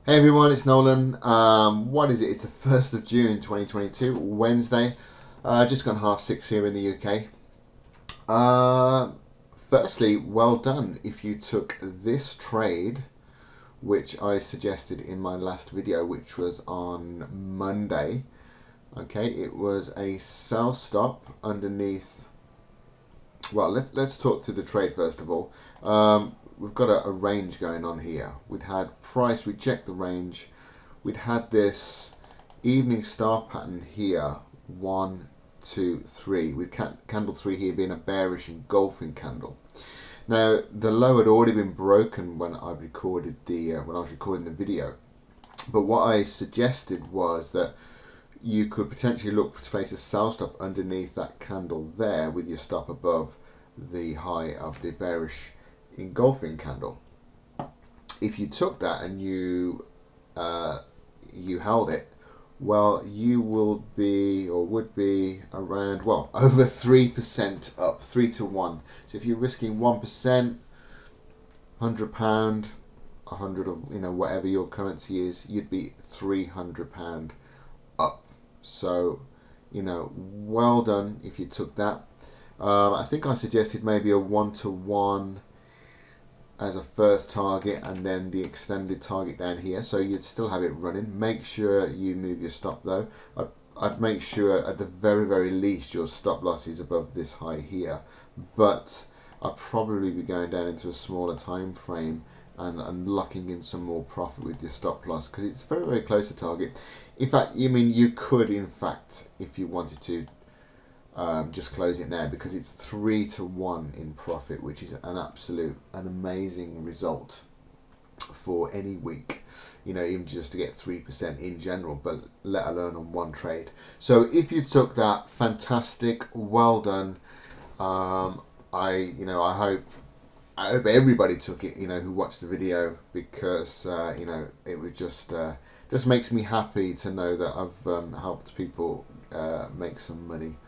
Hey everyone, it's Nolan. What is it? It's the 1st of June 2022, Wednesday. Just gone 6:30 here in the UK. Firstly, well done if you took this trade, which I suggested in my last video, which was on Monday. Okay, it was a sell stop underneath. Well, let's talk through the trade first of all. We've got a range going on here. We'd had price reject the range. We'd had this evening star pattern here, 1, 2, 3, with candle 3 here being a bearish engulfing candle. Now the low had already been broken when I recorded when I was recording the video, but what I suggested was that you could potentially look to place a sell stop underneath that candle there with your stop above the high of the bearish engulfing candle. If you took that and you held it, well, you will be or would be around, well, over 3% up, 3 to 1. So if you're risking 1%, £100, 100 of whatever your currency is, you'd be £300 up. So well done if you took that. I think I suggested maybe a 1-to-1 as a first target and then the extended target down here, so you'd still have it running. Make sure you move your stop though. I'd make sure at the very least your stop loss is above this high here, but I'd probably be going down into a smaller time frame and locking in some more profit with your stop loss, because it's very close to target. In fact, you could, in fact, if you wanted to, just close it now, because it's 3 to 1 in profit, which is an amazing result for any week, even just to get 3% in general, but let alone on one trade. So if you took that, fantastic, well done. I hope everybody took it, who watched the video, because it would just makes me happy to know that I've helped people make some money.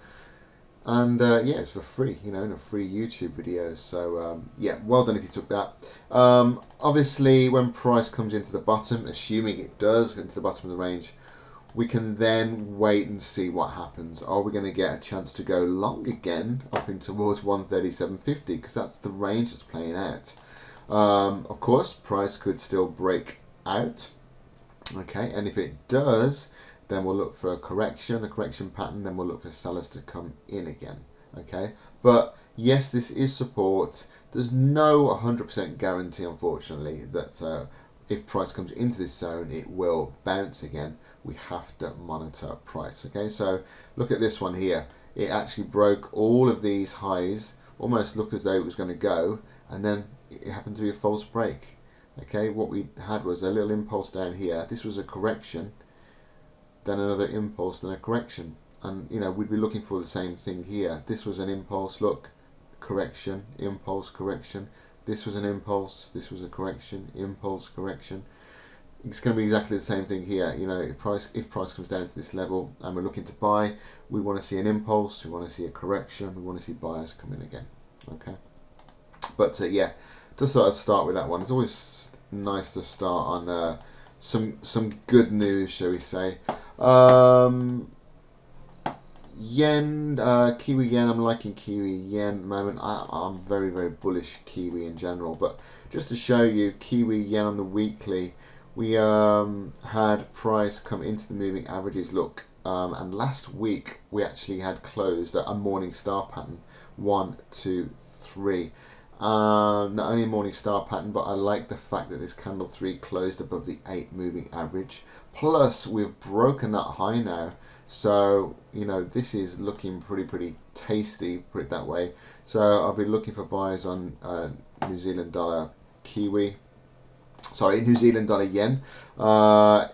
And yeah, it's for free, in a free YouTube video. So yeah, well done if you took that. Obviously, when price comes into the bottom, assuming it does into the bottom of the range, we can then wait and see what happens. Are we going to get a chance to go long again up in towards 137.50, because that's the range that's playing out. Of course, price could still break out. Okay, and if it does, then we'll look for a correction pattern, then we'll look for sellers to come in again. Okay, but yes, this is support. There's no 100% guarantee, unfortunately, that if price comes into this zone, it will bounce again. We have to monitor price. Okay, so look at this one here. It actually broke all of these highs, almost looked as though it was going to go, and then it happened to be a false break. Okay, what we had was a little impulse down here. This was a correction, then another impulse, then a correction, and we'd be looking for the same thing here. This was an impulse, look, correction, impulse, correction. This was an impulse, this was a correction, impulse, correction. It's going to be exactly the same thing here. If price comes down to this level and we're looking to buy, we want to see an impulse, we want to see a correction, we want to see buyers come in again. Okay, but yeah, just thought I'd start with that one. It's always nice to start on some good news, shall we say. Yen, Kiwi yen, I'm liking Kiwi yen at the moment. I'm very bullish Kiwi in general, but just to show you Kiwi yen on the weekly, we had price come into the moving averages, look, and last week we actually had closed a morning star pattern, 1, 2, 3. Not only a morning star pattern, but I like the fact that this candle 3 closed above the 8 moving average. Plus, we've broken that high now, so this is looking pretty tasty, put it that way. So I'll be looking for buyers on New Zealand dollar Kiwi. Sorry, New Zealand dollar yen.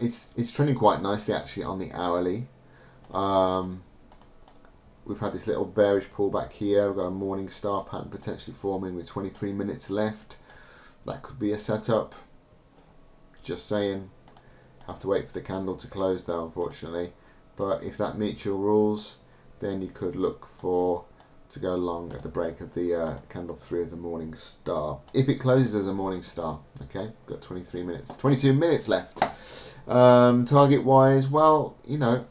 It's trending quite nicely actually on the hourly. We've had this little bearish pullback here. We've got a morning star pattern potentially forming with 23 minutes left. That could be a setup. Just saying. Have to wait for the candle to close though, unfortunately. But if that meets your rules, then you could look for to go long at the break of the candle 3 of the morning star. If it closes as a morning star, okay, got 23 minutes, 22 minutes left. Target wise, well, you know,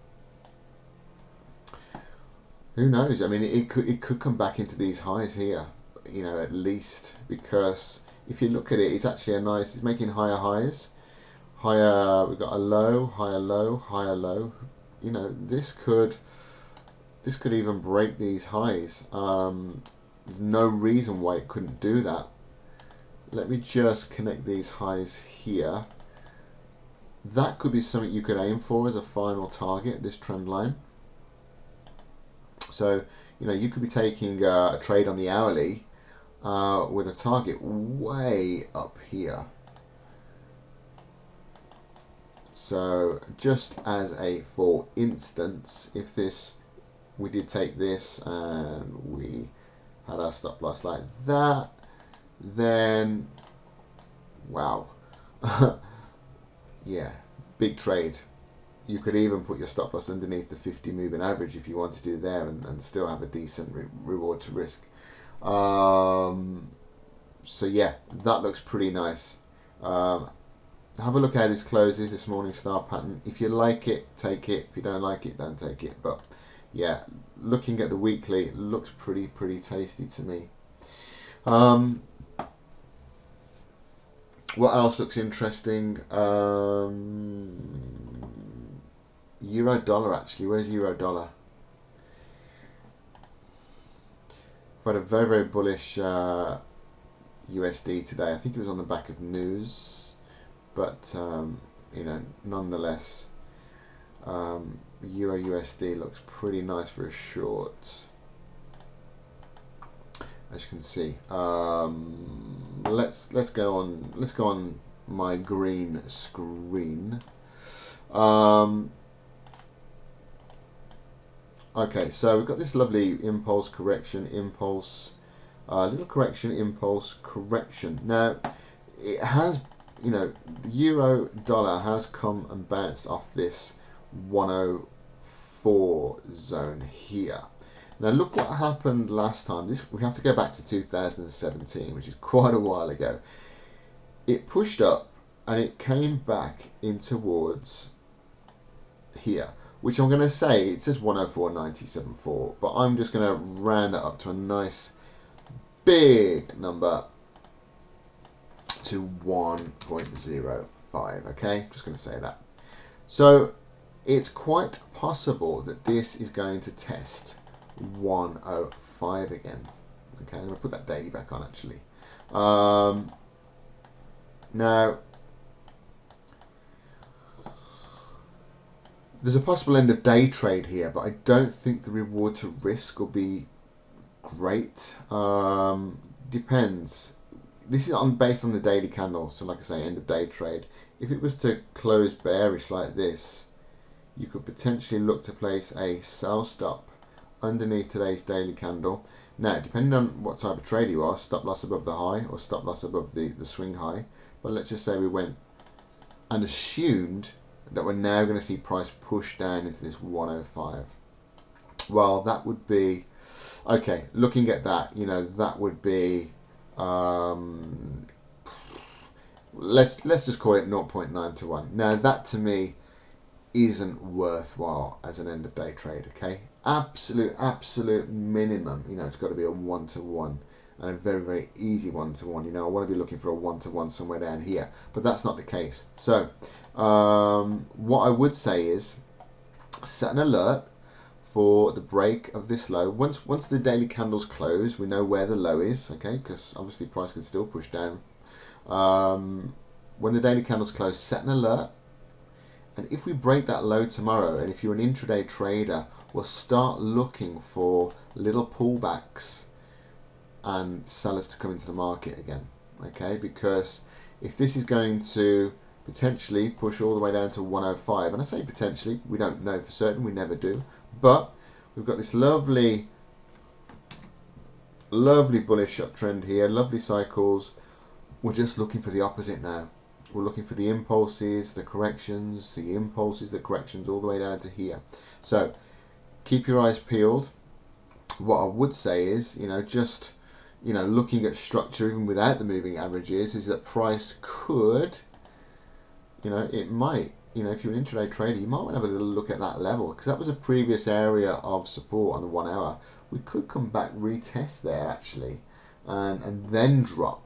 who knows? I mean, it could come back into these highs here, you know, at least, because if you look at it, it's actually a nice, it's making higher highs, higher, we've got a low, higher low, higher low. You know, this could even break these highs. There's no reason why it couldn't do that. Let me just connect these highs here. That could be something you could aim for as a final target, this trend line. So, you know, you could be taking a trade on the hourly with a target way up here. So, just as a for instance, if this, we did take this and we had our stop loss like that, then, wow. Yeah, big trade. You could even put your stop loss underneath the 50 moving average if you want to do there and still have a decent reward to risk. So yeah, that looks pretty nice. Have a look how this closes, this morning star pattern. If you like it, take it. If you don't like it, don't take it. But yeah, looking at the weekly, it looks pretty tasty to me. What else looks interesting? Euro dollar, actually. Where's euro dollar? We've had a very bullish USD today. I think it was on the back of news, but you know, nonetheless, Euro USD looks pretty nice for a short, as you can see. Let's go on my green screen. Okay, so we've got this lovely impulse, correction, impulse, little correction, impulse, correction. Now, it has, you know, the euro dollar has come and bounced off this 104 zone here. Now, look what happened last time. This, we have to go back to 2017, which is quite a while ago. It pushed up and it came back in towards here, which I'm going to say, it says 104.974, but I'm just going to round that up to a nice big number to 1.05, okay? Just going to say that. So it's quite possible that this is going to test 105 again. Okay, I'm going to put that daily back on actually. Now, there's a possible end of day trade here, but I don't think the reward to risk will be great. Depends. This is based on the daily candle, so like I say, end of day trade. If it was to close bearish like this, you could potentially look to place a sell stop underneath today's daily candle. Now, depending on what type of trader you are, stop loss above the high or stop loss above the swing high. But let's just say we went and assumed that we're now going to see price push down into this 105. Well, that would be, okay, looking at that, you know, that would be, let's just call it 0.9 to 1. Now, that to me isn't worthwhile as an end of day trade, okay? Absolute minimum, you know, it's got to be a 1-to-1 and a very easy 1-to-1. You know, I want to be looking for a 1-to-1 somewhere down here, but that's not the case. So what I would say is set an alert for the break of this low. Once the daily candles close, we know where the low is, okay, because obviously price could still push down. When the daily candles close, set an alert. And if we break that low tomorrow, and if you're an intraday trader, we'll start looking for little pullbacks and sellers to come into the market again, okay? Because if this is going to potentially push all the way down to 105, and I say potentially, we don't know for certain, we never do, but we've got this lovely bullish uptrend here, lovely cycles. We're just looking for the opposite now. We're looking for the impulses, the corrections, the impulses, the corrections, all the way down to here. So keep your eyes peeled. what I would say is, just, looking at structure even without the moving averages, is that price could, it might, if you're an intraday trader, you might want to have a little look at that level, because that was a previous area of support on the 1 hour. We could come back, retest there actually, and then drop.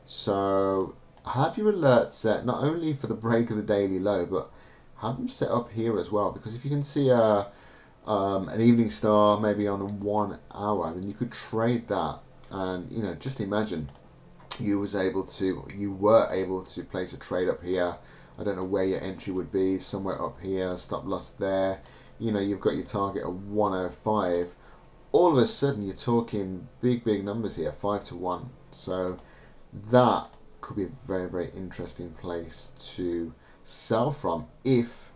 So have your alerts set not only for the break of the daily low, but have them set up here as well, because if you can see an evening star maybe on the 1 hour, then you could trade that. And just imagine you were able to place a trade up here. I don't know where your entry would be, somewhere up here, stop loss there. You've got your target of 105. All of a sudden you're talking big numbers here, 5-1. So that could be a very, very interesting place to sell from if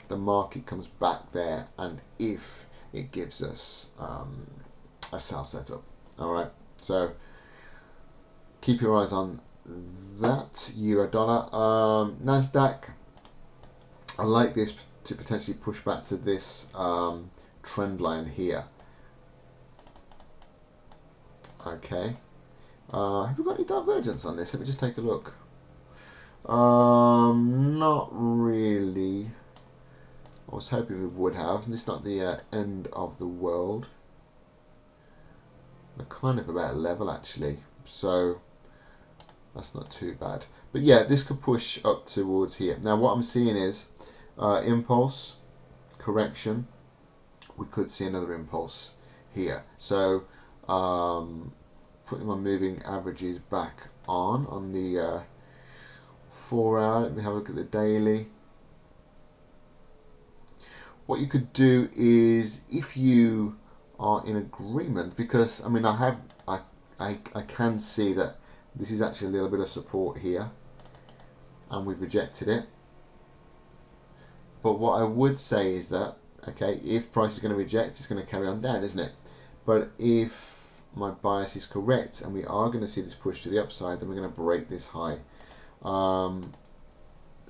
the market comes back there and if it gives us a sell setup. All right, so keep your eyes on that. Euro dollar, NASDAQ, I like this to potentially push back to this trend line here. Okay, have we got any divergence on this? Let me just take a look. Not really. I was hoping we would have. It's not the end of the world. They're kind of about level actually, so that's not too bad. But yeah, this could push up towards here. Now what I'm seeing is impulse, correction. We could see another impulse here. So putting my moving averages back on the 4 hour. Let me have a look at the daily. What you could do is, if you are in agreement, because I mean I can see that this is actually a little bit of support here and we've rejected it. But what I would say is that, okay, if price is going to reject, it's going to carry on down, isn't it? But if my bias is correct and we are going to see this push to the upside, then we're going to break this high. So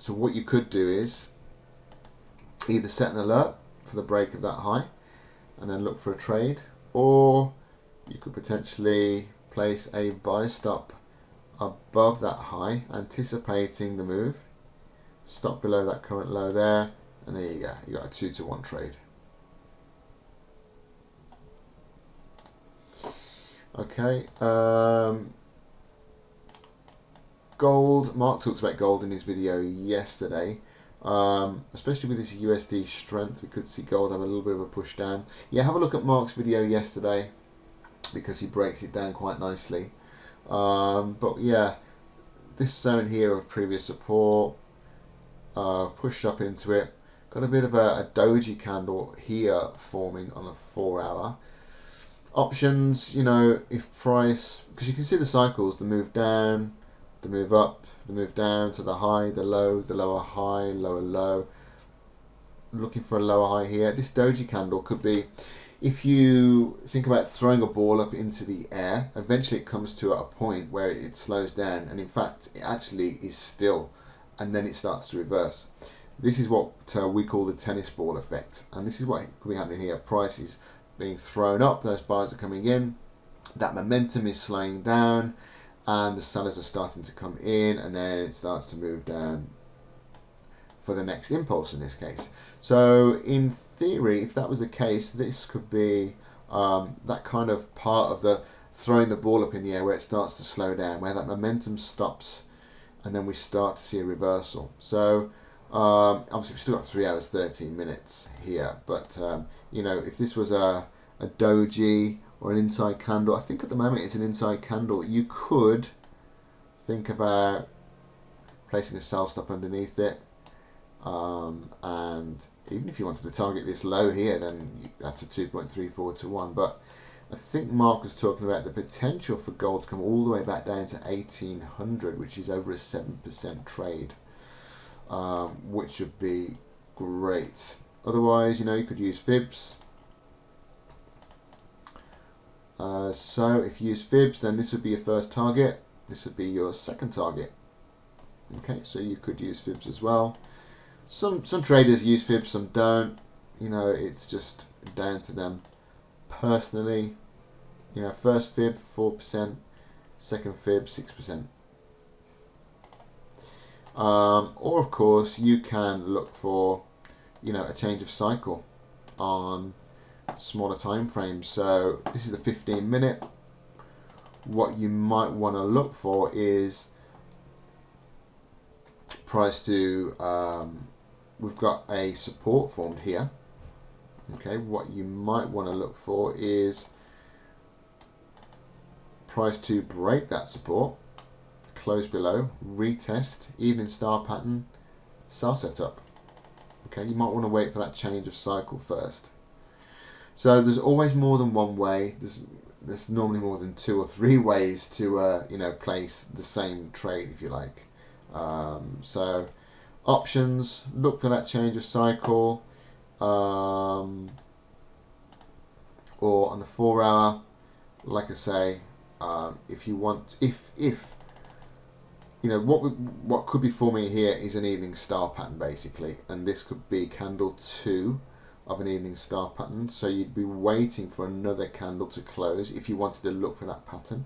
what you could do is either set an alert for the break of that high and then look for a trade, or you could potentially place a buy stop above that high, anticipating the move, stop below that current low there, and there you go, you got a 2-to-1 trade. Okay, gold. Mark talked about gold in his video yesterday. Especially with this USD strength, we could see gold have a little bit of a push down. Yeah, have a look at Mark's video yesterday because he breaks it down quite nicely. But yeah, this zone here of previous support, pushed up into it, got a bit of a doji candle here forming on the 4 hour. Options, if price, because you can see the cycles, the move down, the move up, the move down to the high, the low, the lower high, lower low. Looking for a lower high here. This doji candle could be, if you think about throwing a ball up into the air, eventually it comes to a point where it slows down, and in fact it actually is still, and then it starts to reverse. This is what we call the tennis ball effect, and this is what could be happening here. Price is being thrown up, those buyers are coming in, that momentum is slowing down, and the sellers are starting to come in, and then it starts to move down for the next impulse in this case. So in theory, if that was the case, this could be that kind of part of the throwing the ball up in the air where it starts to slow down, where that momentum stops, and then we start to see a reversal. So obviously we've still got 3 hours 13 minutes here, but if this was a doji or an inside candle, I think at the moment it's an inside candle, you could think about placing a sell stop underneath it, and even if you wanted to target this low here, then that's a 2.34 to 1. But I think Mark was talking about the potential for gold to come all the way back down to 1800, which is over a 7% trade, which would be great. Otherwise, you could use fibs. So if you use fibs, then this would be your first target, this would be your second target. Okay, so you could use fibs as well. Some traders use fibs, some don't. It's just down to them. personally, you know, first fib 4%, second fib 6%. Or of course you can look for, you know, a change of cycle on smaller time frames. So this is the 15-minute. What you might want to look for is price to, we've got a support formed here. Okay, what you might want to look for is price to break that support, close below, retest, evening star pattern, sell setup. Okay, you might want to wait for that change of cycle first. So there's always more than one way. There's normally more than 2 or 3 ways to you know, place the same trade, if you like. So options, look for that change of cycle, or on the 4 hour, like I say, if you want, if you know, what could be forming here is an evening star pattern basically, and this could be candle 2 of an evening star pattern. So you'd be waiting for another candle to close if you wanted to look for that pattern.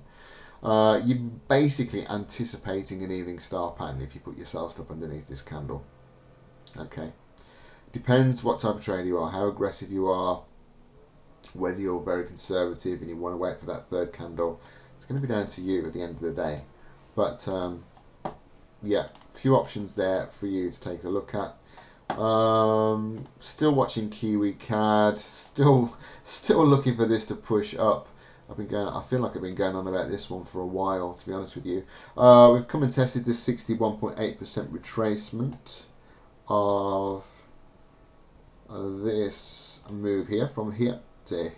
You're basically anticipating an evening star pattern if you put your sell stop underneath this candle. Okay, depends what type of trader you are, how aggressive you are, whether you're very conservative and you want to wait for that third candle. It's going to be down to you at the end of the day. But yeah, a few options there for you to take a look at. Still watching Kiwi CAD, still looking for this to push up. I feel like I've been going on about this one for a while, to be honest with you. We've come and tested this 61.8% retracement of this move here, from here to,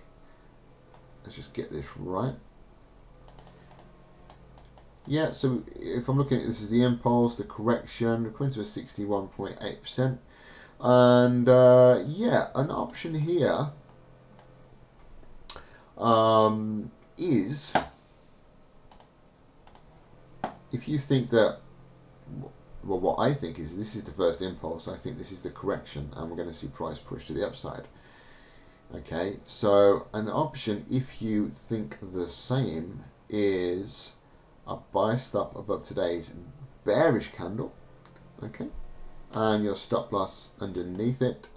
let's just get this right. Yeah, so if I'm looking at this as the impulse, the correction, we're coming to a 61.8%. And yeah, an option here is, if you think that, well, what I think is this is the first impulse, I think this is the correction, and we're going to see price push to the upside. Okay, so an option, if you think the same, is a buy stop above today's bearish candle, okay, and your stop loss underneath it.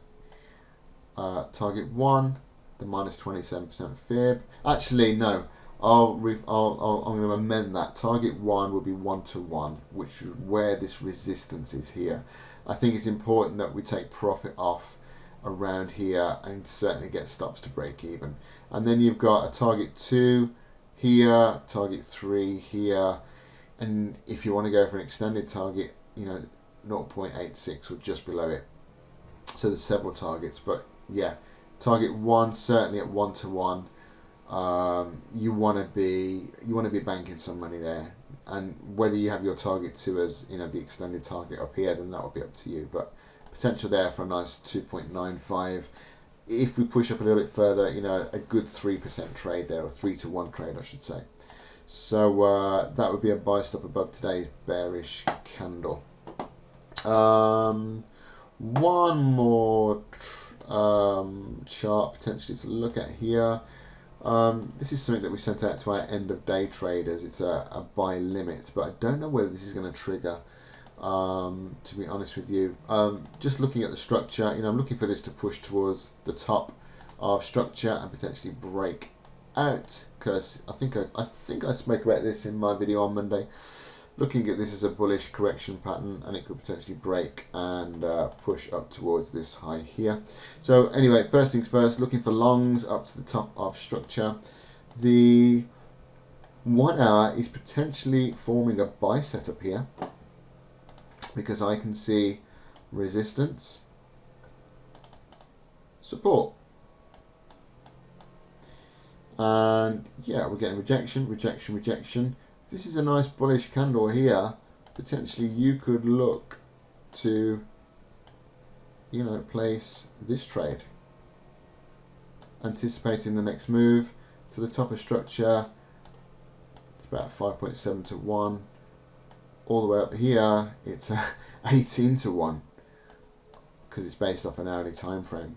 Target 1, the minus 27% fib. Actually, no, I'm going to amend that. Target 1 will be 1-to-1, which is where this resistance is here. I think it's important that we take profit off around here and certainly get stops to break even. And then you've got a target 2 here, target 3 here, and if you want to go for an extended target, you know, 0.86 or just below it. So there's several targets, but yeah, target 1 certainly at 1-to-1. You want to be banking some money there, and whether you have your target 2 as, you know, the extended target up here, then that will be up to you. But potential there for a nice 2.95. If we push up a little bit further, you know, a good 3% trade there, or 3-to-1 trade, I should say. So that would be a buy stop above today's bearish candle. One more chart potentially to look at here. This is something that we sent out to our end of day traders. It's a buy limit, but I don't know whether this is going to trigger, to be honest with you. Just looking at the structure, you know, I'm looking for this to push towards the top of structure and potentially break out, because I think I spoke about this in my video on Monday. Looking at this as a bullish correction pattern, and it could potentially break and push up towards this high here. So anyway, first things first, looking for longs up to the top of structure. The 1 hour is potentially forming a buy setup here, because I can see resistance, support, and yeah, we're getting rejection, rejection, rejection. This is a nice bullish candle here. Potentially you could look to, you know, place this trade, anticipating the next move to the top of structure. It's about 5.7-to-1. All the way up here, it's 18-to-1, because it's based off an hourly time frame.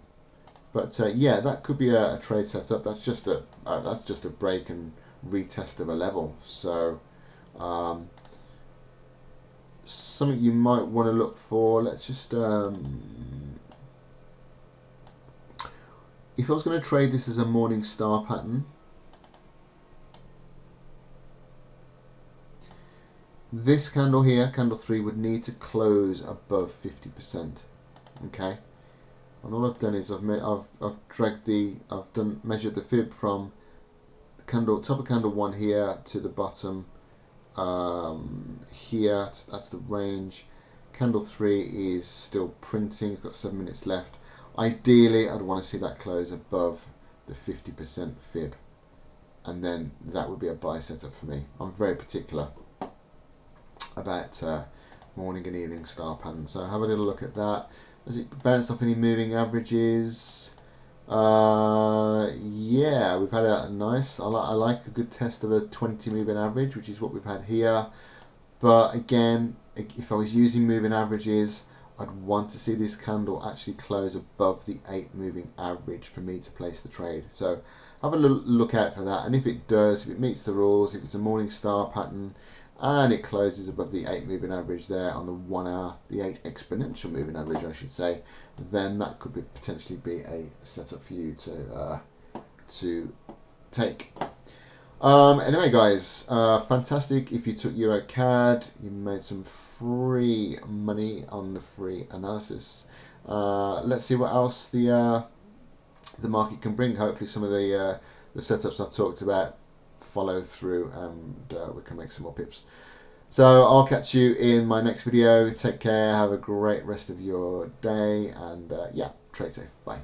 But yeah, that could be a trade setup. That's just a break and retest of a level. So something you might want to look for. Let's just if I was going to trade this as a morning star pattern, this candle here, candle 3, would need to close above 50%. Okay, and all I've done is I've measured the fib from the candle, top of candle 1 here to the bottom here. That's the range. Candle 3 is still printing. It's got 7 minutes left. Ideally, I'd want to see that close above the 50% fib, and then that would be a buy setup for me. I'm very particular about morning and evening star patterns. So have a little look at that. Has it bounced off any moving averages? Yeah, we've had a nice, I like a good test of a 20 moving average, which is what we've had here. But again, if I was using moving averages, I'd want to see this candle actually close above the 8 moving average for me to place the trade. So have a look out for that, and if it does, if it meets the rules, if it's a morning star pattern and it closes above the 8 moving average there on the 1 hour, the 8 exponential moving average I should say, then that could potentially be a setup for you to take. Anyway guys, fantastic. If you took Euro CAD, you made some free money on the free analysis. Let's see what else the market can bring. Hopefully some of the setups I've talked about follow through, and we can make some more pips. So I'll catch you in my next video. Take care, have a great rest of your day, and yeah, trade safe. Bye.